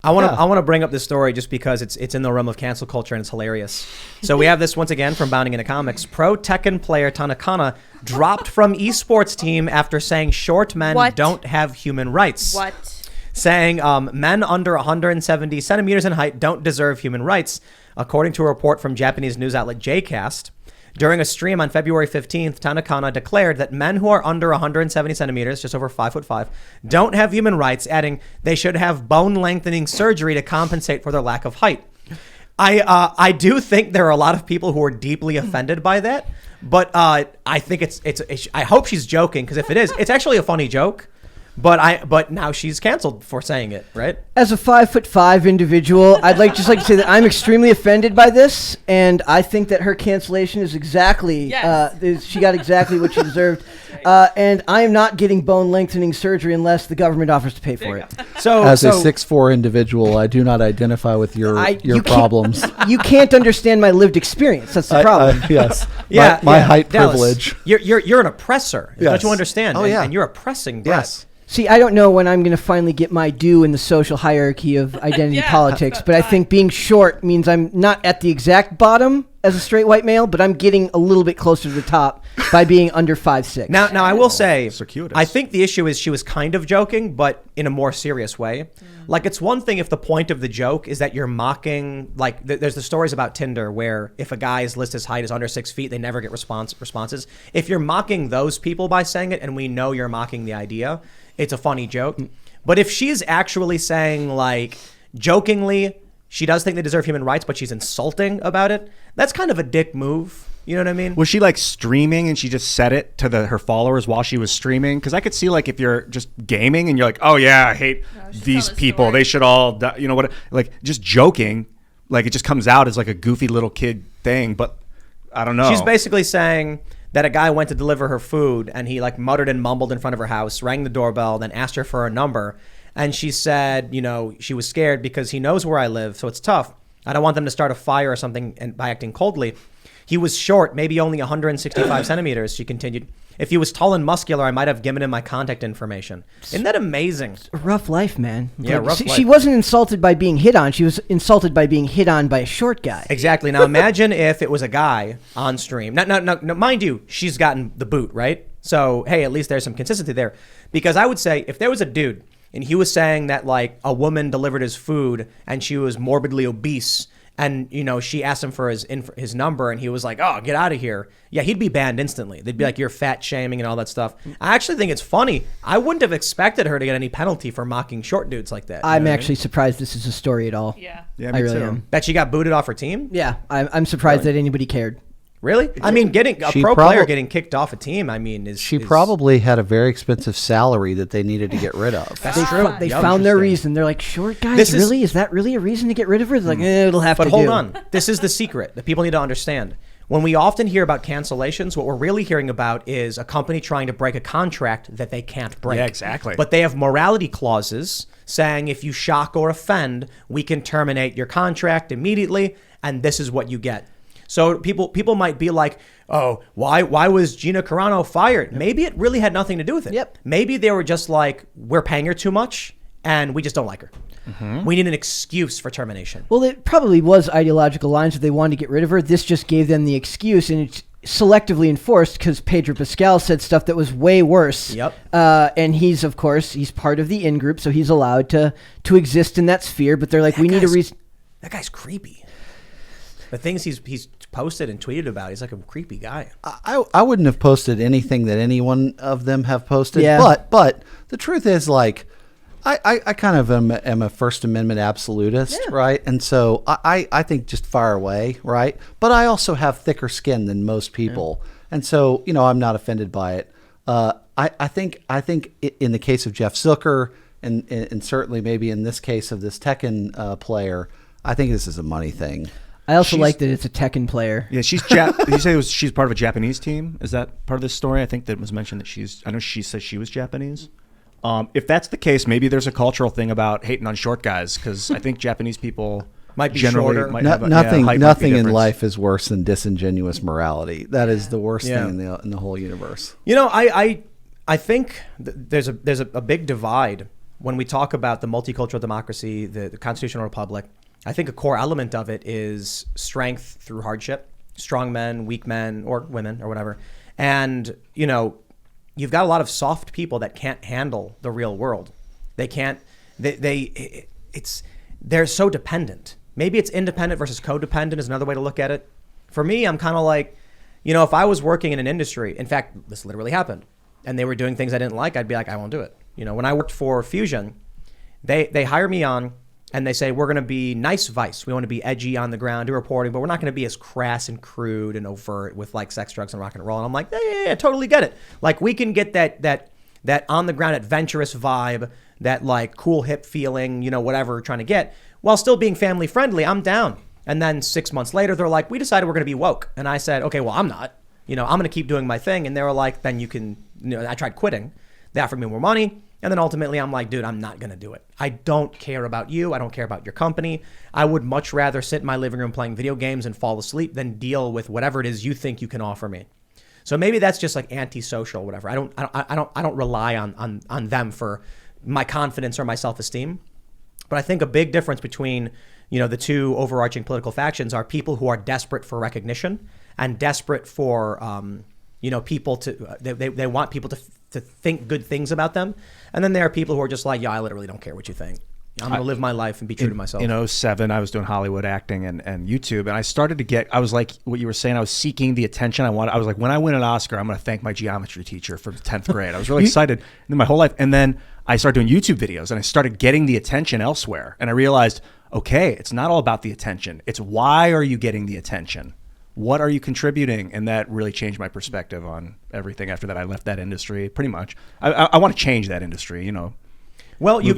I want to bring up this story just because it's in the realm of cancel culture and it's hilarious. So we have this once again from Bounding into Comics. Pro Tekken player Tanakana dropped from esports team after saying short men don't have human rights. Saying men under 170 centimeters in height don't deserve human rights, according to a report from Japanese news outlet Jcast. During a stream on February 15th, Tanakana declared that men who are under 170 centimeters, just over 5'5", don't have human rights, adding they should have bone lengthening surgery to compensate for their lack of height. I do think there are a lot of people who are deeply offended by that, but I think I hope she's joking, because if it is, it's actually a funny joke. But now she's canceled for saying it, right? As a 5'5" individual, I'd like to say that I'm extremely offended by this, and I think that her cancellation is exactly she got exactly what she deserved. And I am not getting bone lengthening surgery unless the government offers to pay for it. So, as a 6'4" individual, I do not identify with your problems. You can't understand my lived experience. That's the problem. Yes. My height privilege. You're an oppressor. Yes. Don't you understand? Oh, yeah. And you're oppressing Brett. Yes. See, I don't know when I'm going to finally get my due in the social hierarchy of identity politics, but I think being short means I'm not at the exact bottom as a straight white male, but I'm getting a little bit closer to the top by being under 5'6". Now I will say, I think the issue is she was kind of joking, but in a more serious way. Like, it's one thing if the point of the joke is that you're mocking, like, there's the stories about Tinder where if a guy's list his height is under 6 feet, they never get responses. If you're mocking those people by saying it, and we know you're mocking the idea, it's a funny joke. But if she's actually saying, like, jokingly, she does think they deserve human rights, but she's insulting about it, that's kind of a dick move. You know what I mean? Was she like streaming and she just said it to her followers while she was streaming? Because I could see, like, if you're just gaming and you're like, oh yeah, I hate these people, they should all die. You know what? Like, just joking, like, it just comes out as like a goofy little kid thing. But I don't know. She's basically saying that a guy went to deliver her food and he, like, muttered and mumbled in front of her house, rang the doorbell, then asked her for a number. And she said, you know, she was scared because he knows where I live, so it's tough. I don't want them to start a fire or something by acting coldly. He was short, maybe only 165 centimeters, she continued. If he was tall and muscular, I might have given him my contact information. Isn't that amazing? It's a rough life, man. Yeah, rough life. She wasn't insulted by being hit on. She was insulted by being hit on by a short guy. Exactly. Now imagine if it was a guy on stream. Now, mind you, she's gotten the boot, right? So, hey, at least there's some consistency there. Because I would say if there was a dude and he was saying that, like, a woman delivered his food and she was morbidly obese, and, you know, she asked him for his number and he was like, oh, get out of here. Yeah, he'd be banned instantly. They'd be like, you're fat shaming and all that stuff. I actually think it's funny. I wouldn't have expected her to get any penalty for mocking short dudes like that. I'm actually surprised this is a story at all. Yeah, I really am. That she got booted off her team? Yeah, I'm surprised that anybody cared. Really? I mean, getting a pro player getting kicked off a team, I mean, is... She probably had a very expensive salary that they needed to get rid of. That's true. They found their reason. They're like, short guys, really? Is that really a reason to get rid of her? It's like, it'll have to do. But hold on. This is the secret that people need to understand. When we often hear about cancellations, what we're really hearing about is a company trying to break a contract that they can't break. Yeah, exactly. But they have morality clauses saying if you shock or offend, we can terminate your contract immediately, and this is what you get. So people might be like, oh, why was Gina Carano fired? Yep. Maybe it really had nothing to do with it. Yep. Maybe they were just like, we're paying her too much and we just don't like her. Mm-hmm. We need an excuse for termination. Well, it probably was ideological lines that they wanted to get rid of her. This just gave them the excuse, and it's selectively enforced because Pedro Pascal said stuff that was way worse. Yep. And he's, of course, he's part of the in-group, so he's allowed to exist in that sphere. But they're like, we need a reason. That guy's creepy. The things he's posted and tweeted about, he's like a creepy guy. I wouldn't have posted anything that any one of them have posted. Yeah. But the truth is, like, I kind of am a First Amendment absolutist, right? And so I think just fire away, right? But I also have thicker skin than most people. Yeah. And so, you know, I'm not offended by it. I think in the case of Jeff Zucker, and certainly maybe in this case of this Tekken player, I think this is a money thing. I also like that it's a Tekken player. Yeah, she's did you say she's part of a Japanese team? Is that part of this story? I think that was mentioned that I know she says she was Japanese. If that's the case, maybe there's a cultural thing about hating on short guys, because I think Japanese people might be generally shorter. Nothing in life is worse than disingenuous morality. That is the worst thing in the whole universe. You know, I think there's a big divide when we talk about the multicultural democracy, the constitutional republic, I think a core element of it is strength through hardship, strong men, weak men, or women, or whatever. And, you know, you've got a lot of soft people that can't handle the real world. They can't, they're so dependent. Maybe it's independent versus codependent is another way to look at it. For me, I'm kind of like, you know, if I was working in an industry, in fact, this literally happened, and they were doing things I didn't like, I'd be like, I won't do it. You know, when I worked for Fusion, they hire me on and they say, we're going to be nice Vice. We want to be edgy on the ground, do reporting, but we're not going to be as crass and crude and overt with like sex, drugs, and rock and roll. And I'm like, yeah, totally get it. Like we can get that on the ground adventurous vibe, that like cool hip feeling, you know, whatever we're trying to get, while still being family friendly. I'm down. And then 6 months later, they're like, we decided we're going to be woke. And I said, okay, well, I'm not. You know, I'm going to keep doing my thing. And they were like, then you can, you know, I tried quitting. They offered me more money. And then ultimately, I'm like, dude, I'm not going to do it. I don't care about you. I don't care about your company. I would much rather sit in my living room playing video games and fall asleep than deal with whatever it is you think you can offer me. So maybe that's just like antisocial, whatever. I don't rely on them for my confidence or my self-esteem. But I think a big difference between, you know, the two overarching political factions are people who are desperate for recognition and desperate for, you know, people to, they want people to think good things about them. And then there are people who are just like, yeah, I literally don't care what you think. I'm going to live my life and be true to myself. In 2007, I was doing Hollywood acting and YouTube, and I started to get, I was like, what you were saying, I was seeking the attention I wanted. I was like, when I win an Oscar, I'm going to thank my geometry teacher from 10th grade. I was really excited in my whole life. And then I started doing YouTube videos, and I started getting the attention elsewhere. And I realized, okay, it's not all about the attention. It's why are you getting the attention? What are you contributing? And that really changed my perspective on everything. After that, I left that industry pretty much. I want to change that industry, you know. Well, you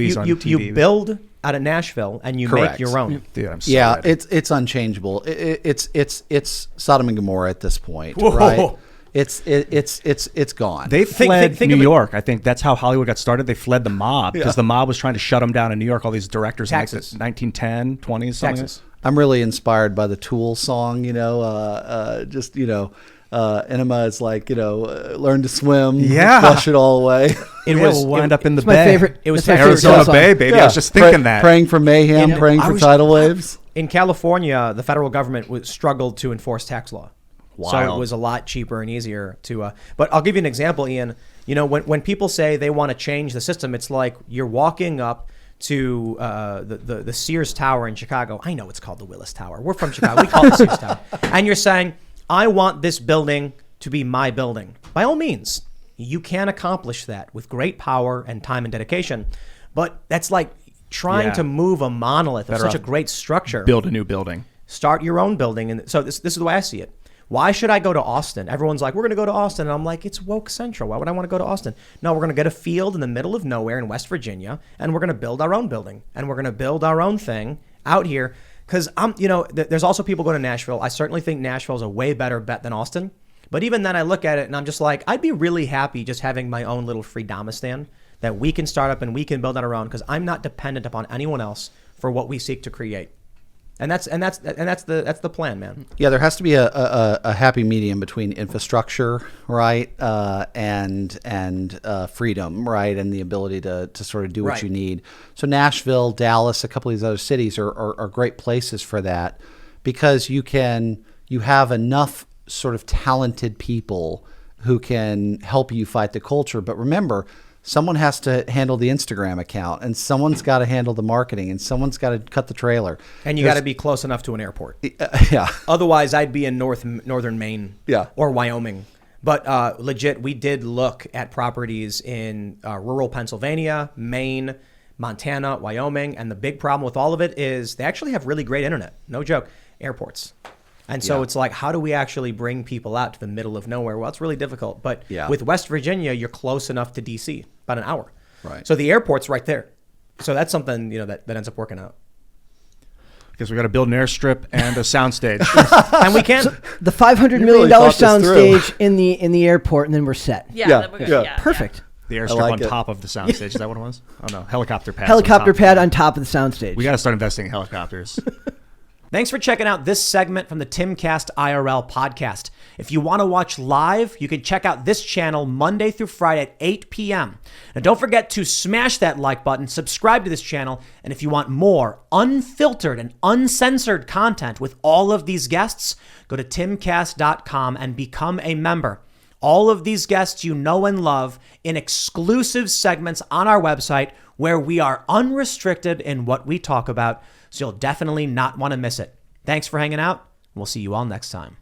build out of Nashville and you Correct. make your own. Dude, I'm so ready. it's unchangeable. It's Sodom and Gomorrah at this point, Whoa. right? It's gone. They fled think New of it- York. I think that's how Hollywood got started. They fled the mob because the mob was trying to shut them down in New York. All these directors Texas. in like the 1910s, 20s, something. Texas. I'm really inspired by the Tool song. You know, just you know. Enema is like, you know, learn to swim, flush it all away. We'll wind up in the It's bay. my favorite. It was that's my favorite Arizona song. Bay, baby. I was just thinking that. Praying for mayhem, praying for tidal waves. In California, the federal government struggled to enforce tax law. So Wild. it was a lot cheaper and easier to, but I'll give you an example, Ian. You know, when people say they want to change the system, it's like you're walking up to the Sears Tower in Chicago. I know it's called the Willis Tower. We're from Chicago. We call it the Sears Tower. And you're saying, I want this building to be my building. By all means, you can accomplish that with great power and time and dedication. But that's like trying to move a monolith of such a great structure. Build a new building. Start your own building. And so this is the way I see it. Why should I go to Austin? Everyone's like, we're going to go to Austin. And I'm like, it's woke central. Why would I want to go to Austin? No, we're going to get a field in the middle of nowhere in West Virginia, and we're going to build our own building. And we're going to build our own thing out here. Because, you know, there's also people going to Nashville. I certainly think Nashville is a way better bet than Austin. But even then I look at it and I'm just like, I'd be really happy just having my own little freedomistan that we can start up and we can build on our own, because I'm not dependent upon anyone else for what we seek to create. And that's the plan, man. Yeah, there has to be a happy medium between infrastructure, right, and freedom, right, and the ability to sort of do what Right. you need. So Nashville, Dallas, a couple of these other cities are great places for that, because you have enough sort of talented people who can help you fight the culture. But remember, someone has to handle the Instagram account, and someone's got to handle the marketing, and someone's got to cut the trailer. And you got to be close enough to an airport. Yeah. Otherwise, I'd be in northern Maine Yeah. or Wyoming. But legit, we did look at properties in rural Pennsylvania, Maine, Montana, Wyoming. And the big problem with all of it is they actually have really great internet. No joke. Airports. And so it's like, how do we actually bring people out to the middle of nowhere? Well, it's really difficult. But with West Virginia, you're close enough to D.C., about an hour. Right. So the airport's right there. So that's something, you know, that ends up working out. Because we got to build an airstrip and a soundstage. And we can. The $500 You million really thought this soundstage in the airport, and then we're set. Yeah, Yeah, that we're good. yeah. Yeah. Perfect. The airstrip like on it. top of the soundstage. Is that what it was? Oh, no. Helicopter pad. Helicopter pad on top of the soundstage. We got to start investing in helicopters. Thanks for checking out this segment from the Timcast IRL podcast. If you want to watch live, you can check out this channel Monday through Friday at 8 p.m. And don't forget to smash that like button, subscribe to this channel, and if you want more unfiltered and uncensored content with all of these guests, go to timcast.com and become a member. All of these guests you know and love in exclusive segments on our website where we are unrestricted in what we talk about, so you'll definitely not want to miss it. Thanks for hanging out. We'll see you all next time.